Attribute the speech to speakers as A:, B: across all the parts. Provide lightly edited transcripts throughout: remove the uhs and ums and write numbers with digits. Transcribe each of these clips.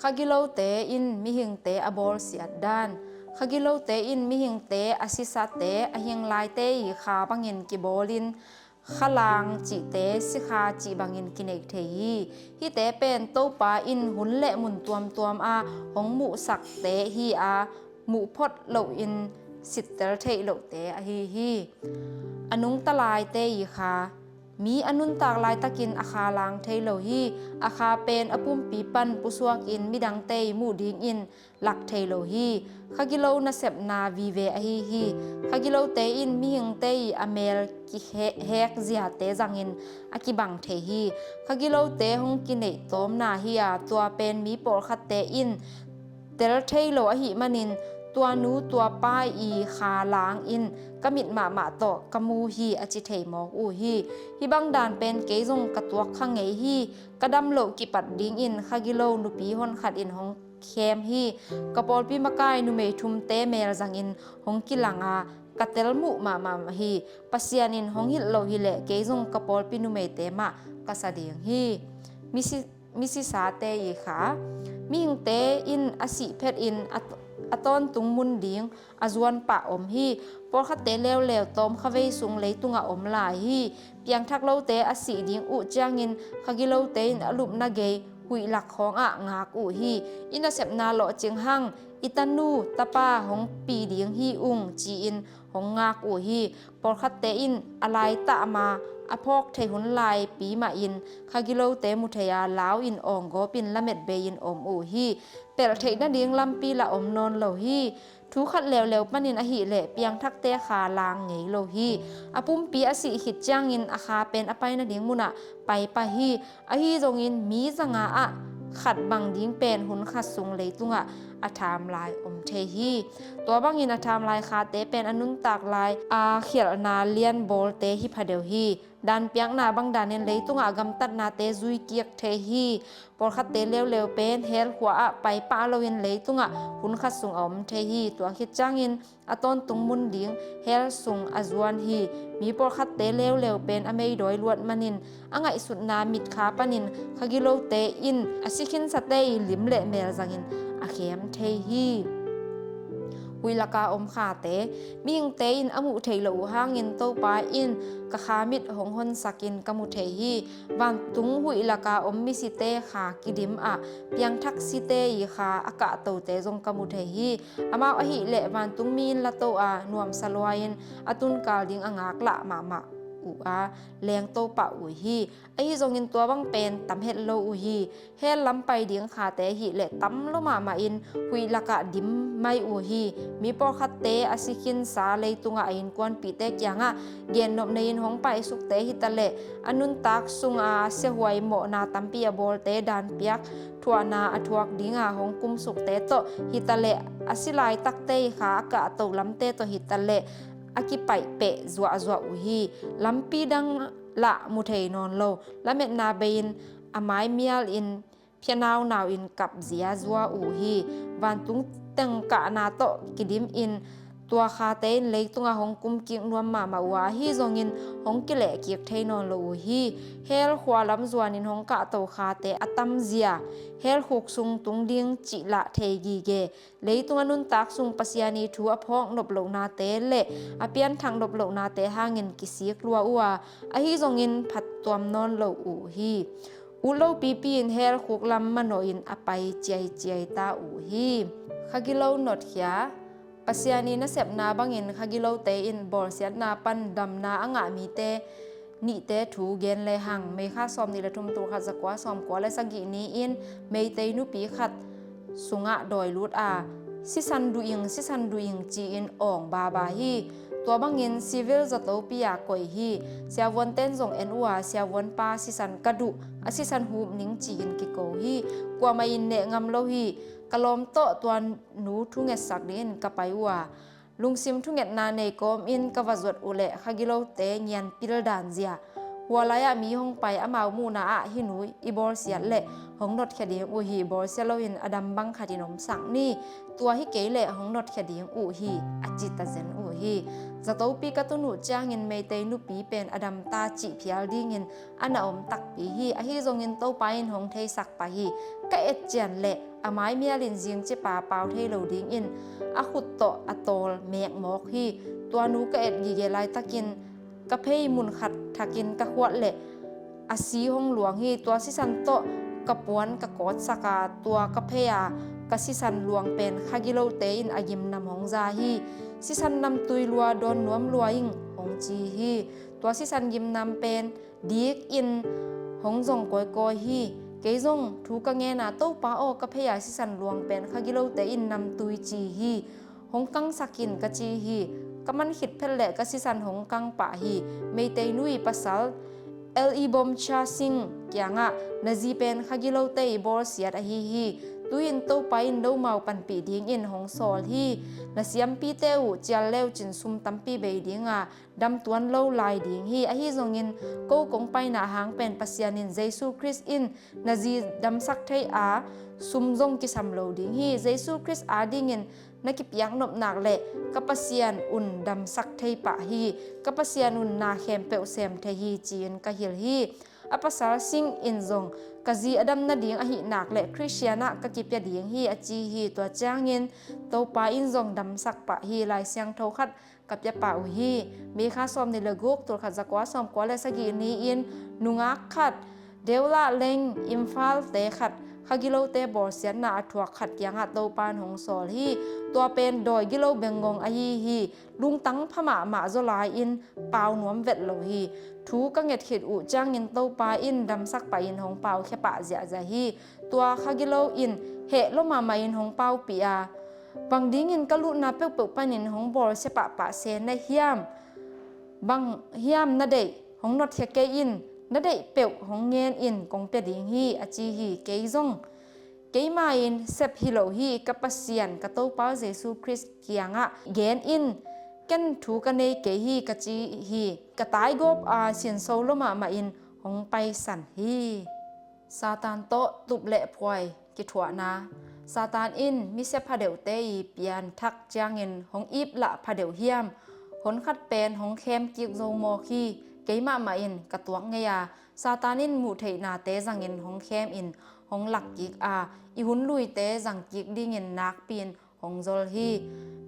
A: khagilo te in mi hing te abol siat dan khagilo te in mi hing te asisa te ahing lai te i kha bangin ki bolin khalang chi te si kha chi bangin kinek the hi te pen to pa in hun le mun tuam a hong mu sak te hi a mu phot lo in sit tel thei lo te a hi anung talai te i kha mi anun tak lai takin akha lang thei lo hi akha pen apum pi pan pusuak in midang te mu ding in lak thei lo hi khagilo na sep na vi ve a hi khagilo te in mi hing te amel ki hek zia te zangin akibang the hi khagilo te hong ki nei tom na hi a tua pen mi por khat te in tel thei lo a hi manin tua nu tua pa i kha lang in kamit ma to kamu hi achi thei mo u hi bang dan pen ke jong katuak khangei hi kadam lo ki pat ding in khagilo nupi hon khat in hong khem hi kapol pi makai nu me thum te mel zang in hong kilanga katel mu ma hi pasian in hong hil lo hi le ke jong kapol pi nu me te ma kasading hi misi sa te i kha mi hing te in asi phet in aton tung mun ding azuan pa om hi por kha te lew tom khawei sung lei tunga om la hi piang thak lo te asi ding u changin khagilo te in alup na ge hui lak khong a ngak u hi ina sep na lo ching hang itanu tapa hong pi ding hi ung chi in hong ngak u hi por kha te in alai ta ma aphok thei hun lai pi ma in khagilo te mu theya law in ong go pin lamet be in om u hi pel thei na ding lampi la om non lo hi thu khat lew panin a hi le piang thak te kha lang ngei lo hi apum pi asi hit chang in a kha pen apai na ding muna pai pa hi a hi zong in mi zanga a khat bang ding pen hun khat sung le tunga atham lai om the hi to bang in atham lai kha te pen anun tak lai a khial na lian bol te hi phadeu hi dan piang na bang danen le tunga gam tat na te zui kiek the hi por khat te lew pen hel khwa a pai pa lo in le tunga hun khat sung om the hi to khit changin aton tung mun ding hel sung azuan hi mi por khat te lew pen amei doi luat manin angai sut na mit kha panin khagilo te in asikhin sate lim le mel zangin akhem the hi huilaka om kha te ming te in amu theilo hangin to pa in ka khamit hong hon sakin kamu the hi wan tung huilaka om mi si te kha kidim a piang thak si te i kha aka to te jong kamu the hi ama a hi le wan tung min la to a nuam salwain atun kal ding angak la ma u a leng to pa u hi ai zong in tua bang pen tam het lo u hi he lam pai ding kha te hi le tam lo ma in hui laka dim mai u hi mi por khat te asikin sa le tunga in kwan pi te kyanga gen nop nein hong pai suk te hi tale anun tak sunga se huai mo na tampi a bol te dan piak thuana athuak dinga hong kum suk te to hi tale asilai tak te kha ka to lam te to hi tale aki pai pe zwa u hi lampi dang la mu thei non lo lamet na bein amai mial in pianau naw in kap zia zwa u hi van tung teng ka na to kidim in tua kha te le tunga hong kum king nuam ma wa hi zongin hong ki le ki thei non lo hi hel khwa lam zuan in hong ka to kha te atam zia hel khuk sung tung ding chi la thei gi ge le tunga nun tak sung pasiani thu a phok nop lo na te le apian thang nop lo na te hangin ki sik lua uwa a hi zongin phat tuam non lo u hi ulo pipi in hel khuk lam mano in apai chai ta u hi khagilo not khia pasiani na sep na bangin khagilo te in bor siat na pan dam na anga mi te ni te thu gen le hang me kha som ni le thum tur kha zakwa som ko le sagi ni in me te nu pi khat sunga doi lut a si san du ing chi in ong ba hi to bangin civil zatopia koi hi sia won ten jong en wa sia won pa si san kadu asi san hum ning chi in ki ko hi kwa mai ne ngam lo hi kalom to tuan nu thunge sak din kapai wa lungsim thunget na nei kom in kawazot ule khagilo te nyan pil dan zia หัวไลอะมีห้องไปอะมามูนาอะหินุอีบอลเสียเละห้องนดแคดีอูฮีบอลเซโลอินอดัมบังคาดินมสังนี่ตัวฮิเกเละห้องนดแคดีอูฮีอจิตาเซนอูฮีจะตัวปีกตุนุจางเงินเมเตนุปีเป็นอดัมตาจิพิอาดิเงินอันอมตักปีฮีอะฮีจงเงินโตไปอินห้องเทสักไปฮีกะเอ็ดเจียนเละอะไม้เมียลินเจียงเจปาเปาเทโลดิงอินอะขุดโตอะโตลเมกมอกฮีตัวนูกะเอ็ดยีเกไลตะกินกะเพยมุนขัดทักินกะขวดเละอาศีห้องหลวงฮีตัวสิสันโตกะปวนกะกอดสกาตัวกะเพยากะสิสันหลวงเป็นคากิโลเตอินอายิมนำห้องซาฮีสิสันนำตุยลัวโดนนวมลัวอิงห้องจีฮีตัวสิสันยิมนำเป็นดีกอินห้องจงกอยกอยฮีเกยจงถูกกะเงนาโตปาโอกะเพยาสิสันหลวงเป็นคากิโลเตอินนำตุยจีฮีห้องกังสักินกะจีฮีกำมันขิดเพลเละกสิสันหงกังปะฮีไม่เตนุยปัสสัลบอมชาซิงเกียงะนาจีเป็นขกิโลเตบอลเสียดฮีตุยินโตไปอินโดมาปันปีดิ้งอินหงสอลฮีนาเสียมปีเตวเจียเลวจินซุมตัมปีเบดิ้งดำตวนโลลายดิ้งฮีอฮีจงอินโกกงไปนาหางเป็นปัสยานินเยซูคริสอินนาจีดำสักเทซุมจงกิสัมโลดิ้งฮีเยซูคริสดิ้งอินนักพิยังนบหนักเละกัปเซียนอุ่นดำสักเทปะฮีกัปเซียนอุ่นนาเข้มเปวเซมเทฮีจีนกะฮิลฮีอปัสสาสิงอินจงกะจีอดัมนาดิงอหิหนักเละคริสเตียนะกะกิปยาดิงฮีอจีฮีตัวจางเงินโตปาอินจงดำสักปะฮีลายเสียงเท่าขัดกับยาป่าฮีมีค่าซ้อมในเลกุกตัวขัดจักว่าซ้อมกว่าและสกีนี้อินนุงักขัดเดวละเลงอิมฟาลเตขัดขกิโลเตบอเสียนาถวกขัดยังโตปานหงสอลฮีตัวเป็นโดยกิโลเบงงงอฮีลุงตั้งพม่ามาโซลายอินเปาหนวมเวทโลฮีทูกังเงตเขตอุจ้างเงินโตปาอินดำสักปาอินหงเปาแค่ปะเสียใจฮีตัวขกิโลอินเหโลมาอินหงเปาปีอาบางดิ้งอินกะลุนาเปกปานินหงบอลเสปะปะเซนในเฮียมบางเฮียมนาเดหงนดเทเกอินนาเดเปียวหงเงินอินกงเปียดิงฮีอจีฮีเกยซงเกยมาอินเซปฮิโลฮีกับปัสเซียนกับโตปาเยซูคริสเกียงเกนอินกันถูกันในเกยฮีกับจีฮีกับตายกบเสียนโซโลมาอินหงไปสันฮีซาตานโตตุบเละพวยกิถวนาซาตานอินมิเซพาเดวเตยเปียนทักจางเงินหงอีบละพาเดวเฮียมหนคัดเป็นหงเข้มกิกโซโมคีเกยมาอินกระตวงเงียซาตานินมุเทนาเตจังเงินหงเข้มอินหงหลักกิกอีหุนลุยเตจังกิกดิเงินนักปีนหงโซลฮี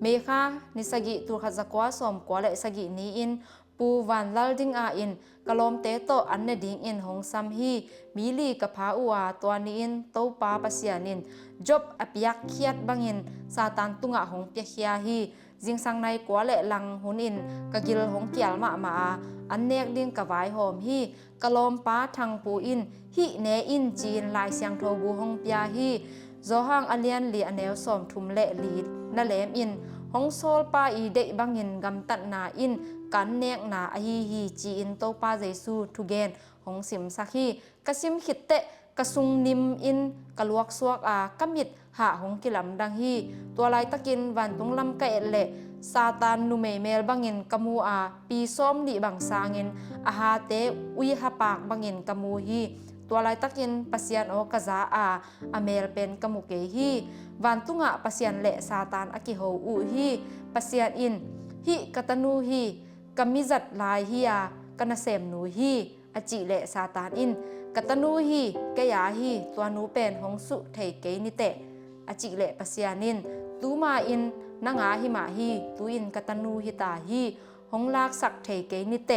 A: เมฆานิสกิตุขัดจักว่าสมกว่าและสกินี้อินปูวันลลดิงอินกะลอมเตโตอันเนดิงอินหงซัมฮีมีลีกับพาอัวตัวนี้อินโตปาปัสยานินจบอภิยักเคียดบังอินซาตานตุงหงเปียเคียฮีจิงสังในกว่าและลังหุนอินกะกิลหงเกียลมาอันเนกดิ้งกะไว้หอมฮีกะลอมป้าทางปูอินฮิเนอินจีนลายเสียงโทบูหงเปียฮีโจฮังอเลียนลีอเนลสอมทุมเละลีดนาเลมอินหงโซลปาอีเดบังอินกำตัดนาอินกันเนกนาฮีจีอินโตปาเยซูทุเกนหงสิมสักฮีกะซิมขิดเตกะซุงนิมอินกะลวกสวกกะมิดหาหงกิลำดังฮีตัวลายตะกินวันตุงลำกะเอเละซาตานนุเมเมลบังเงินกมูปีส้มดิบังสาเงินฮาเตอุยฮาปากบังเงินกมูฮีตัวลายตะกินปัสยันโอกะซาอเมลเป็นกมูเกฮีวันตุงปัสยันเละซาตานอากิโฮอุฮีปัสยันอินฮีกะตนูฮีกมิจัดลายฮีกะนะเสมนูฮีอจิเละซาตานอินกะตนูฮีกะยาฮีตัวนูเป็นหงสุเทเกนิเตอจิเละปัสยันินตูมาอินนางาหิมาฮีตูอินกตันูหิตาฮีหงลากสักเทเกนิเต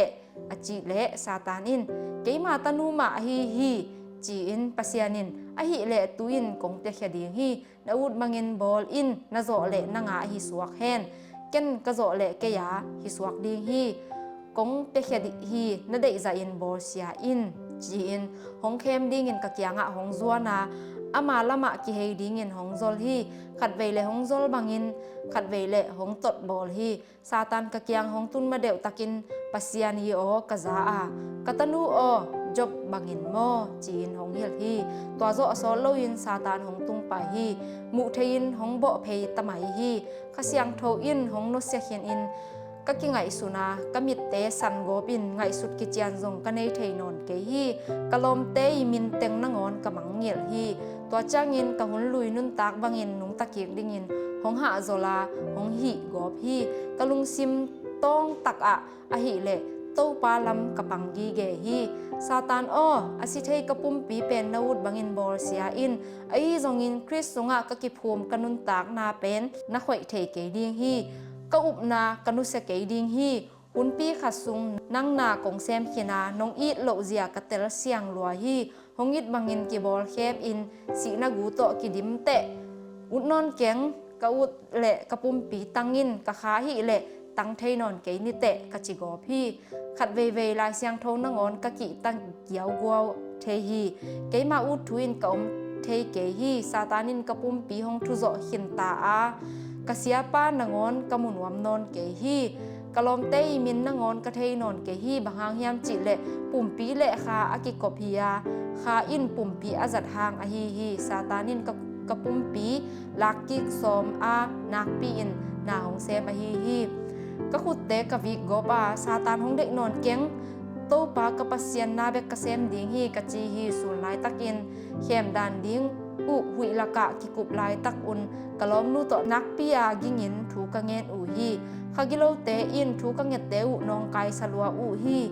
A: อจิเละซาตานินเกมาตนูมาฮีจีอินปัสยานินอหิเละตูอินกงเตเขดิงฮีนาอุดมังอินบอลอินนาโจเละนางาฮิสวกแฮนเกนกะโจเละเกยาฮิสวกดิงฮีกงเตเขดิฮีนาเดจาอินบอลเสียอินจีอินหงเข้มดิงอินกะเกียงหงซัวนาอามาละมะกิเฮดิงอินหงโซลฮีขัดเวเลหงโซลบังอินขัดเวเลหงตดบอลฮีซาตานกะเกียงหงตุนมาเดวตะกินปัสยานีโอกะซากะตะนูโอจบบังอินโมจีนหงเฮลฮีตัวโซอโซโลอินซาตานหงตุงไปฮีมุเทยินหงโบเพยตะไหมฮีขะเสียงโทอินหงโนเซเขียนอิน ka ki ngai suna kamit te san gopin ngai sut ki chian zong ka nei thei non ke hi kalom te i min teng nangon ka mangil hi to changin ka hun lui nun tak bangin nung takik dingin hong ha zola hong hi gop hi kalung sim tong tak a hi le to pa lam kapang gi ge hi satan o asithei kapum pi pen naut bangin bor sia in ai zongin Chris sunga ka ki phum kanun tak na pen na khoi thei ke ding hi ka up na kanu se ke ding hi hun pi khasung nang na kong sem khina nong it lo zia ka tel siang lua hi hongit bangin ki bor khep in si na gu to ki dim te ut non keng ka ut le kapum pi tangin ka kha hi le tăng thei non ke ni te ka chi go phi khat ve ve lai siang thong na ngon ka ki tang kiao guao the hi ke ma u thuin ka thei ke hi satanin kapum pi hong thu zo hin ta a ka sia pa na ngon ka mun wam non ke hi kalom te min na ngon ka thei non ke hi bahang hiam chi le pum pi le kha aki kopia kha in pum pi azat hang a hi satanin ka pum pi laki som a nak pi in na hong sem a hi ka khut te ka vi go ba satan hong dek non keng to pa ka pasien na be ka sem ding hi ka chi hi sul lai takin khem dan ding u hui la ka ki kup lai tak un kalom nu to nak pia gingin thu ka ngen u hi khagilo te in thu ka nget te u nong kai salua u hi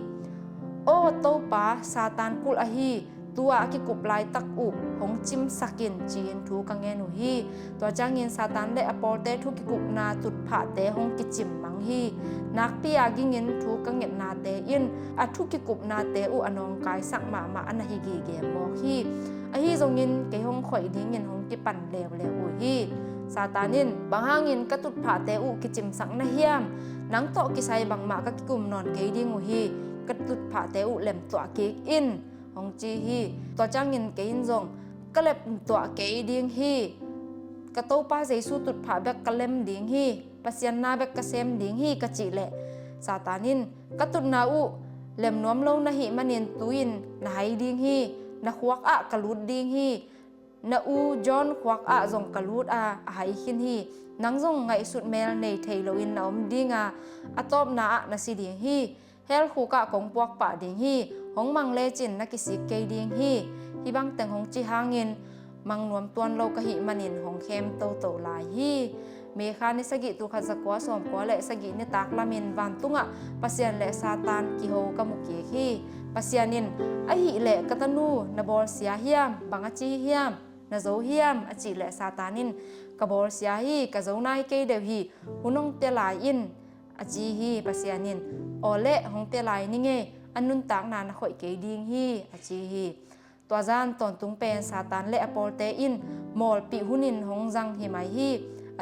A: o to pa satan kul a hi tua ki kup lai tak u hong chim sakin chin thu ka ngen u hi to changin satan le apol te thu ki kup na tut pha te hong ki chim mang hi nak pia gingin thu ka nget na te in a thu ki kup na te u anong kai sak ma an hi gi ge mo hi a hi zongin ke hong khoi ding in hong ki pan lew u hi satanin bangangin ka tut pha te u ki chim sak na hiam nang to ki sai bang ma ka ki kum non ke ding u hi ka tut pha te u lem to ke in hong chi hi to changin ke in zong ka lep to ke ding hi ka to pa jesu tut pha bek ka lem ding hi pasian na bek ka sem ding hi ka chi le satanin ka tut na u lem nom lo na hi manin tuin na hai ding hi na khuak a kalut ding hi na u John khuak a zong kalut a hai khin hi nang zong ngai sut mel nei thei lo in na om dinga atop na si ding hi hel khu ka kong puak pa ding hi hong mang le chin na ki si ke ding hi hi bang teng hong chi hangin mang nuam tuan lo ka hi manin hong khem to lai hi me kha ni sagi tu kha zakwa som ko le sagi ni tak lamin van tunga pasian le satan ki ho ka mu ki hi pasianin a hi le katanu na bor sia hiam banga chi hiam na zo hiam a chi le satanin ka bor sia hi ka zo nai ke de hi hunong te lai in a chi hi pasianin ole hong te lai ni nge anun tak na na khoi ke ding hi a chi hi to zan ton tung pen satan le apol te in mol pi hunin hong jang hi mai hi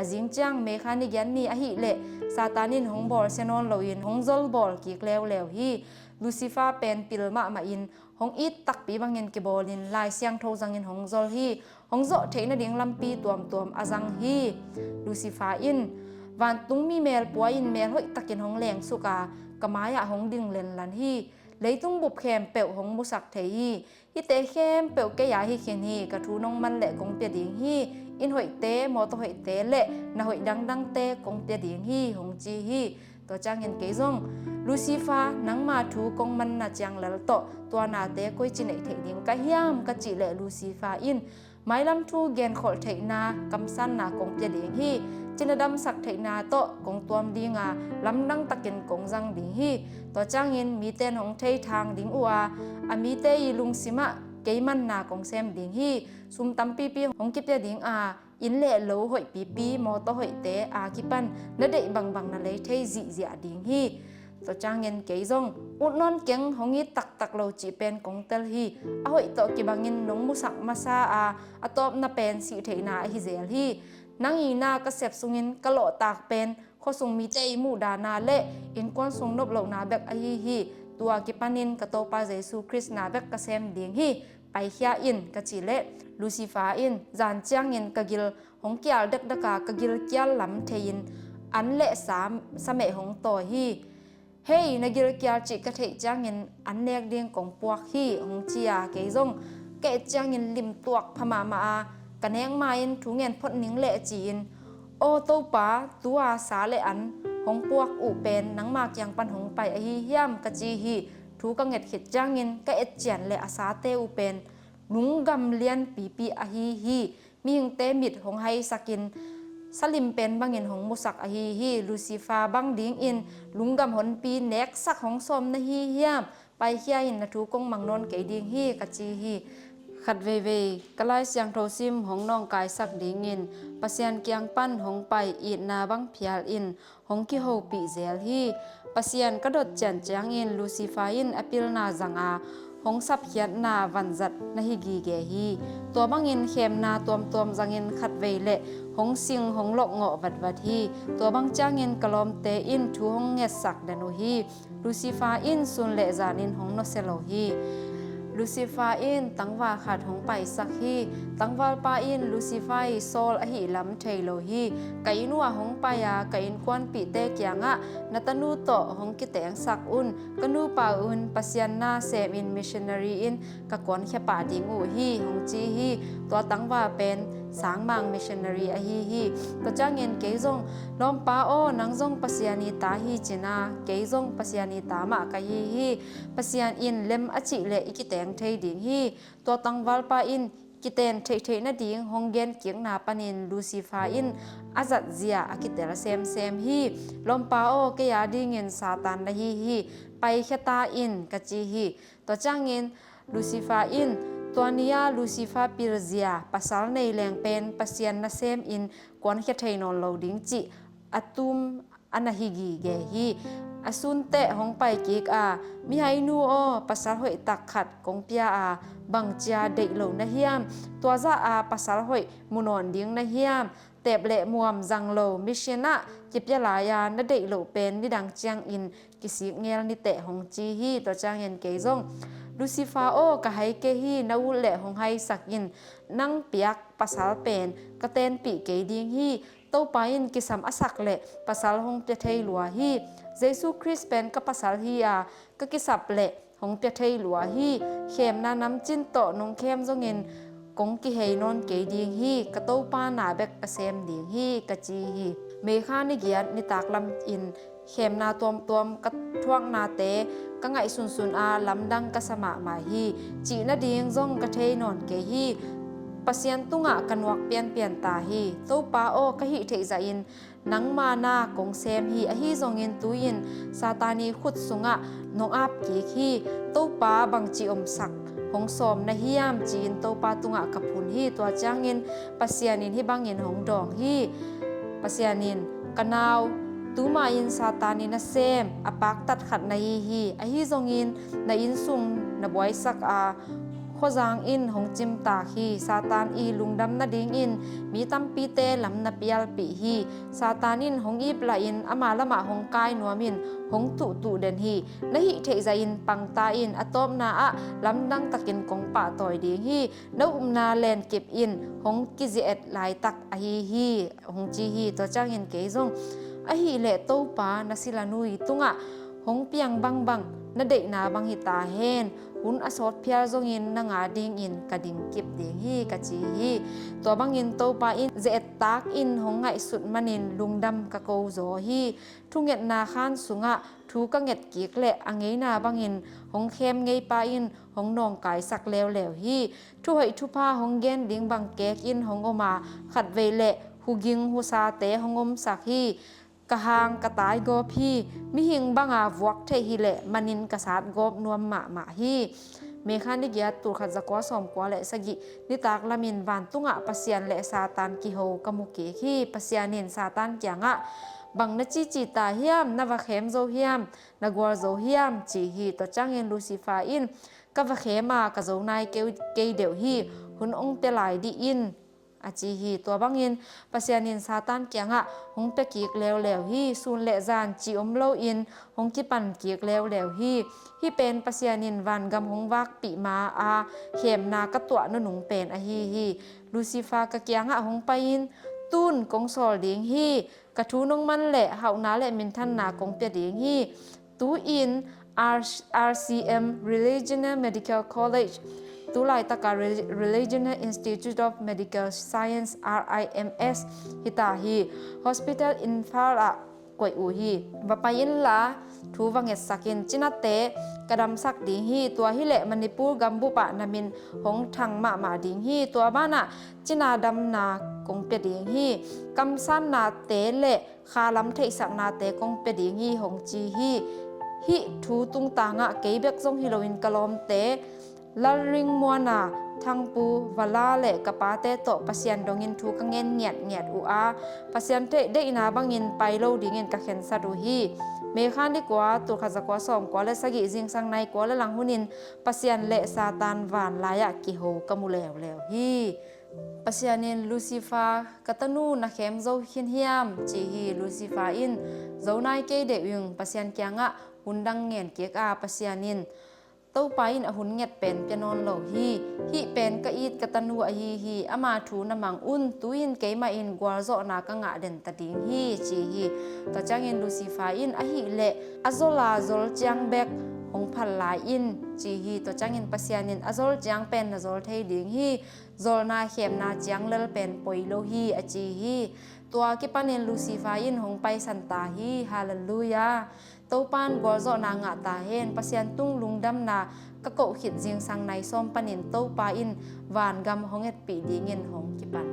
A: azing chang me khani gyan mi a hi le satanin hong bor senon loin hong zol bol ki lew hi Lucifer pen pilma ma in hong it tak pi bangin ki bolin lai siang tho jangin hong zol hi hong zo theina ding lampi tuam azang hi Lucifer in van tung mi mel pua in mel hoi takin hong leng suka kamaya hong ding len lan hi leitung bup khem peu hong musak thei hi te khem peu ke ya hi khin hi ka thu nong man le kong pe ding hi in hoi te mo to hoi te le na hoi dang te kong te ding hi hong chi hi to chang en ke zong Lucifer nang ma thu kong man na chang lal to na te koi chi nei thei ding ka hiam ka chi le Lucifer in mai lam thu gen khol thei na kam san na kong te ding hi chinadam sak thei na to kong tuam dinga lam nang takin kong jang ding hi to changin mi ten hong thei thang ding uwa ami te i lung sima keiman na kong sem ding hi sum tam pi hong kip te ding in le lo hoi pi mo to hoi te ki pan na dei bang na le thei zi zia ding hi to changin ke zong ut non keng hongi tak lo chi pen kong tel hi a hoi to ki bangin nong musak masa atop na pen si theina hi zel hi nangi na ka sep sungin ka lo tak pen kho sung mi te mu da na le in kon sung nop lo na bek a hi tua ki panin ka to pa Jesu Christ na bek ka sem ding hi pai hia in ka chi le Lucifer in zan chang in ka gil hong kyal dek daka ka gil kyal lam thein an le sa me hong to hi hey na gil kyal chi ka thei chang in an nek ding kong puak hi hong chia ke zong ke chang in lim tuak phama ma kaneng ma in thu ngen phot ning le chi in o to pa tua sa le an หงปวกอุเป็นนังมากยังปันหงไปอหิเฮียมกะจีฮีทูกังเง็ดขิดจางินกะเอ็ดเจียนเลอาสาเตอุเป็นลุงกำเลียนปีปีอหิฮีมีหิงเตมิดหงไฮสกินสลิมเป็นบางเงินหงมุสักอหิฮีลูซิฟาบังดิงอินลุงกำหนปีเน็กสักหงสมนะฮีเฮียมไปเฮียอินนะทูกงมังนนเกดิงฮีกะจีฮีขัดเวเวกลายเสียงโทซิมหงน้องกายสักดิงอินปัสยันเกียงปั้นหงไปอีนาบังเพียลอินหงกิโฮปีเซลฮีปัสยันกระโดดเจียนเจียงอินลูซิฟาอินอปิลนาจังอาหงสับเขียนนาวันจัดนะฮิกีเกฮีตัวบังอินเข้มนาตัวมจังอินขัดเวเละหงสิงหงหลกเงาะวัดฮีตัวบังจางอินกลอมเตอินทูหงเงสักเดนุฮีลูซิฟาอินซุนเลจานินหงโนเซโลฮีลูซิฟาอินตั้งว่าขาดหงไปสักฮีตั้งว่าปาอินลูซิฟาโซลอหิลัมเทโลฮีไกนัวหงปายาไกอินควันปีเตเกียงะนัตนูโตหงกิเตงสักอุนกนูปาอุนปัสยันนาเซมอินมิชชันนารีอินกะกวนแค่ป่าดิงอูฮีหงจีฮีตัวตั้งว่าเป็นสางมังมิชชันนารีอหิฮีตัวจ้างเงินเกยจงลอมปาโอนังจงปัสยานีตาฮีจินาเกยจงปัสยานีตามากะฮีปัสยานอินเลมอจิเลอิกิเตงเทดิงฮีตัวตังวัลปาอินกิเตนเทนาดิงฮงเกนเกียงนาปานินลูซิฟาอินอาจัดเซียอากิเตลเซมฮีลอมปาโอเกยาดิงเงินซาตานละฮีไปแค่ตาอินกะจีฮีตัวจ้างเงินลูซิฟาอินตัวนี้ลูซิฟาปิรเซียภาษาในแหล่งเป็นปัสยันนาเซมอินกวนแค่ไทนอนโลดิงจิอัตุมอันฮิกีเกฮีอสุนเตะหงไปกิกมีไฮนูโอภาษาหอยตักขัดกงเปียบังเจียเด็กโลนะเฮียมตัวจะภาษาหอยมุนอนดิ้งนะเฮียมเตบเละมวมจังโลมิเชนะจิบยาลายานะเด็กโลเป็นนิดังเจียงอินกิสิเงลนิเตะหงจีฮีตัวจางเย็นเกยจงลูซิฟาโอกะไฮเกฮีนาวุเละหงไฮสักอินนั่งเปียกภาษาเป็นกะเตนปีเกยดิงฮีโตปาอินกิสัมอสักเละภาษาหงเปียเทยลัวฮีเยซูคริสต์เป็นกับภาษาฮีก็กิสับเละหงเปียเทยลัวฮีเข้มนาน้ำจิ้นโตนงเข้มจงเงินกงกิเฮนอนเกยดิงฮีกะโตปานาเบกเซมดิงฮีกะจีฮีเมฆานิเกียรนิตากลำอินเข้มนาตัวมกะท่วงนาเตกังไงสุนลำดังกะสมามาฮีจีนาดิงจงกะเทยนอนเกยฮีปัสยันตุงะกันวักเปลี่ยนตาฮีโตปาโอกะฮิเทใจอินนังมานากงเซมฮีอฮีจงอินตุยินซาตานีขุดสุงะนงอาบกีฮีโตปาบังจีอมสักหงสมนะฮิยามจีนโตปาตุงะกับพุนฮีตัวจางอินปัสยันินฮิบังอินหงดองฮีปัสยันินกะนาวตูมาอินซาตานีนะเซมอปักตัดขัดนะฮีอฮีจงอินนะอินซุงนะบวยสักขจางอินหงจิมตาฮีซาตานอีลุงดำนาดิงอินมีตัมปีเตลำนาเปียลปีฮีซาตานินหงอีปลาอินอามาละมาหงกายนัวมินหงตุเดนฮีนะฮิเทใจอินปังตาอินอตอมนาลำดังตะกินกงปะต่อยดิงฮีนอุมนาแลนเก็บอินหงกิเจเอ็ดลายตักอฮีหงจีฮีตัวจ้างอินเกยจงอฮีเลโตปานาสิลานุยตุงะหงเปียงบังนาเดนาบังฮิตาเฮนอุนอสอดเพียรจงอินนางาดิงอินกะดิงกิบดิงฮีกะจีฮีตัวบังอินโตปาอินเจตตากอินหงไงสุดมันินลุงดำกะโกโซฮีทุงเงตนาคานสุงะทูกะเงตกิกเละอังเงนาบังอินหงเข้มเงยปาอินหงนองกายสักแล้วฮีทุหอยทุพาหงเกนดิงบังเกกอินหงอมาขัดเวเละหูกิงหูซาเตหงอมสักฮีกะหางกะตายกอบฮีมิหิงบังวกเทฮิเลมันินกะสาดกอบนวมมาฮีเมฆานิเกียตุขัดจะกว่าสอมกว่าและสกินิตากลามินวันตุงะปัสยันและซาตานกิโฮกมุเกฮีปัสยานินซาตานเกียงะบังนจิตาเฮียมนวะเขมโซเฮียมนกวาโซเฮียมจีฮีตจังเงินลูซิฟาอินกะวะเขมากะโซนายเกยเดวฮีหุนองเตลายดีอินอาจีฮีตัวบังอินปัสยานินซาตานเกียงะหงเปกิกแล้วฮีซูนเลจานจีอมโลอินหงกิปันเกียกแล้วฮีเป็นปัสยานินวันกำหงวักปีมาเขมนากะตัวนุหนุงเป็นฮีลูซิฟากะเกียงะหงไปอินตุนกงซอลดิงฮีกะทูนงมันแหละเฮานาและมินทันนากงเปียดิงฮีตูอิน RCM Regional Medical Collegeตุลายตะการ Regional Institute of Medical Science RIMS ฮิตาฮี Hospital in Fara กวยอูฮีบปายินลาทูวังเงสักินจินาเตกระดำสักดิงฮีตัวฮิเลมณิปูกัมบุปะนามินหงทังมาดิงฮีตัวบ้านะจินาดำนากงเปดิงฮีกัมซันนาเตเลคาลัมเทสักนาเตกงเปดิงฮีหงจีฮีฮิทูตุงตางะเกยเบกซงฮิโลวินกะลอมเตลาริงมัวนาทังปูวลาเลกปาเตโตปัสยันดงินทูกังเงินเงียดอูอาปัสยันเตเดอินาบังเงินไปโลดิเงินกะเข็นซาดูฮีเมฆานดีกว่าตุขจักว่าสอมกว่าและสกิจิงสังในกว่าและหลังหุนินปัสยันเลซาตานวานลายะกิโฮกะมุแล้วฮีปัสยันินลูซิฟากะตนูนะเข็มโซหินเฮียมจีฮีลูซิฟาอินโซนายเกเดยึงปัสยันเกียงะหุนดังเงียนเกียกอาปัสยันินเต้าไปอินอหุนเงียดเป็นเปียนอนโลฮีเป็นกะอีดกะตันูอฮีอามาทูนมังอุนตุอินเกมาอินกวาโซนากะงะเดนตะดิงฮีจีฮีตะจังอินลูซิฟาอินอฮีเลอะโซลาโซลจังเบกหงพันลายอินจีฮีตะจังอินปัสยานินอะโซลจังเป็นนะโซลเทดิงฮีโซลนาเข็มนาจังเลลเป็นปอยโลฮีอจีฮีตัวกิปานินลูซิฟาอินหงไปสันตาฮีฮาเลลูยาเต้าปานกวาโซนางะตาเฮนปัสยันตุงลุงดำนากะโกขิดจิงสังในส้มปานินเต้าปาอินวานกำหงเอ็ดปีดีเงินหงกิปัน